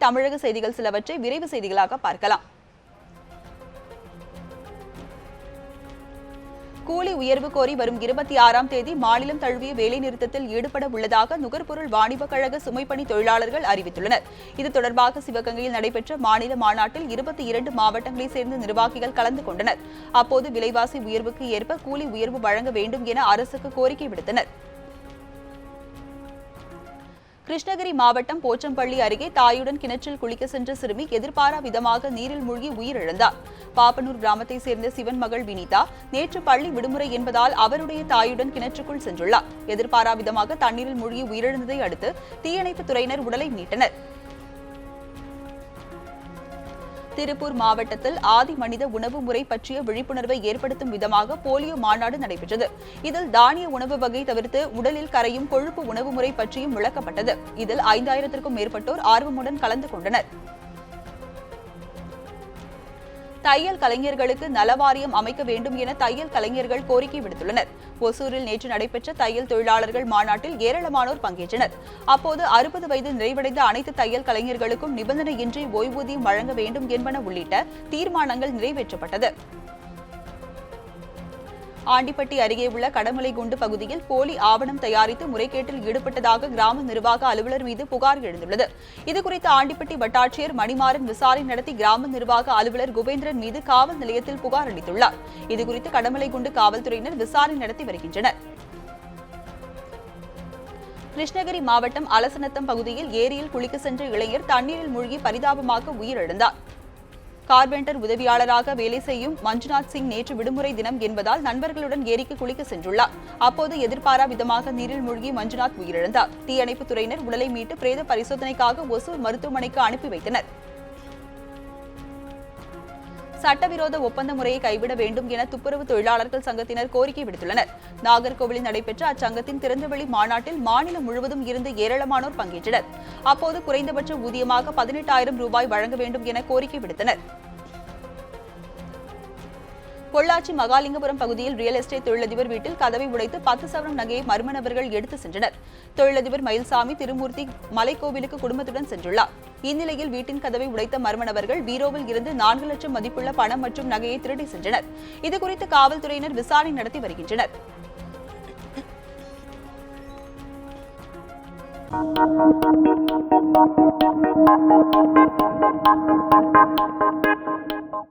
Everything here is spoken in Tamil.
தமிழக செய்திகள் சிலவற்றை விரைவு செய்திகளாக பார்க்கலாம். கூலி உயர்வு கோரி வரும் 26ஆம் தேதி மாநிலம் தழுவிய வேலைநிறுத்தத்தில் ஈடுபட உள்ளதாக நுகர்பொருள் வாணிபக் கழக சுமைப்பணி தொழிலாளர்கள் அறிவித்துள்ளனர். இது தொடர்பாக சிவகங்கையில் நடைபெற்ற மாநில மாநாட்டில் 22 மாவட்டங்களைச் சேர்ந்த நிர்வாகிகள் கலந்து கொண்டனர். அப்போது விலைவாசி உயர்வுக்கு ஏற்ப கூலி உயர்வு வழங்க வேண்டும் என அரசுக்கு கோரிக்கை விடுத்தனர். கிருஷ்ணகிரி மாவட்டம் போச்சம்பள்ளி அருகே தாயுடன் கிணற்றில் குளிக்க சென்ற சிறுமி எதிர்பாரா விதமாக நீரில் மூழ்கி உயிரிழந்தார். பாப்பனூர் கிராமத்தை சேர்ந்த சிவன் மகள் வினிதா நேற்று பள்ளி விடுமுறை என்பதால் அவருடைய தாயுடன் கிணற்றுக்குள் சென்றுள்ளார். எதிர்பாரா விதமாக தண்ணீரில் மூழ்கி உயிரிழந்ததை அடுத்து தீயணைப்புத் துறையினர் உடலை மீட்டனர். திருப்பூர் மாவட்டத்தில் ஆதி மனித உணவு முறை பற்றிய விழிப்புணர்வை ஏற்படுத்தும் விதமாக போலியோ மாநாடு நடைபெற்றது. இதில் தானிய உணவு வகை தவிர்த்து உடலில் கரையும் கொழுப்பு உணவு முறை பற்றியும் விளக்கப்பட்டது. இதில் 5000த்திற்கும் மேற்பட்டோர் ஆர்வமுடன் கலந்து கொண்டனர். தையல் கலைஞர்களுக்கு நலவாரியம் அமைக்க வேண்டும் என தையல் கலைஞர்கள் கோரிக்கை விடுத்துள்ளனர். ஒசூரில் நேற்று நடைபெற்ற தையல் தொழிலாளர்கள் மாநாட்டில் ஏராளமானோர் பங்கேற்றனர். அப்போது 60 வயது நிறைவடைந்த அனைத்து தையல் கலைஞர்களுக்கும் நிபந்தனையின்றி ஓய்வூதியம் வழங்க வேண்டும் என்பன உள்ளிட்ட தீர்மானங்கள் நிறைவேற்றப்பட்டது. ஆண்டிப்பட்டி அருகே உள்ள கடமலைகுண்டு பகுதியில் போலி ஆவணம் தயாரித்து முறைகேட்டில் ஈடுபட்டதாக கிராம நிர்வாக அலுவலர் மீது புகார் எழுந்துள்ளது. இதுகுறித்து ஆண்டிப்பட்டி வட்டாட்சியர் மணிமாறன் விசாரணை நடத்தி கிராம நிர்வாக அலுவலர் குபேந்திரன் மீது காவல் நிலையத்தில் புகார் அளித்துள்ளார். இதுகுறித்து கடமலைகுண்டு காவல்துறையினர் விசாரணை நடத்தி வருகின்றனர். கிருஷ்ணகிரி மாவட்டம் அலசநத்தம் பகுதியில் ஏரியில் குளிக்க சென்ற இளைஞர் தண்ணீரில் மூழ்கி பரிதாபமாக உயிரிழந்தார். கார்பெண்டர் உதவியாளராக வேலை செய்யும் மஞ்சுநாத் சிங் நேற்று விடுமுறை தினம் என்பதால் நண்பர்களுடன் ஏரிக்கு குளிக்க சென்றுள்ளார். அப்போது எதிர்பாரா விதமாக நீரில் மூழ்கி மஞ்சுநாத் உயிரிழந்தார். தீயணைப்புத் துறையினர் உடலை மீட்டு பிரேத பரிசோதனைக்காக ஒசூர் மருத்துவமனைக்கு அனுப்பி வைத்தனர். சட்டவிரோத ஒப்பந்த முறையை கைவிட வேண்டும் என துப்புரவு தொழிலாளர்கள் சங்கத்தினர் கோரிக்கை விடுத்துள்ளனர். நாகர்கோவிலில் நடைபெற்ற அச்சங்கத்தின் திறந்தவெளி மாநாட்டில் மாநிலம் முழுவதும் இருந்து ஏராளமானோர் பங்கேற்றனர். அப்போது குறைந்தபட்ச ஊதியமாக 18,000 ரூபாய் வழங்க வேண்டும் என கோரிக்கை விடுத்தனர். பொள்ளாச்சி மகாலிங்கபுரம் பகுதியில் ரியல் எஸ்டேட் தொழிலதிபர் வீட்டில் கதவை உடைத்து 10 சவரன் நகையை மர்ம நபர்கள் எடுத்து சென்றனர். தொழிலதிபர் மயில்சாமி திருமூர்த்தி மலைக்கோவிலுக்கு குடும்பத்துடன் சென்றுள்ளார். இந்நிலையில் வீட்டின் கதவை உடைத்த மர்ம நபர்கள் பீரோவில் இருந்து 4 லட்சம் மதிப்புள்ள பணம் மற்றும் நகையை திருடி சென்றனர். இதுகுறித்து காவல்துறையினர் விசாரணை நடத்தி வருகின்றனர்.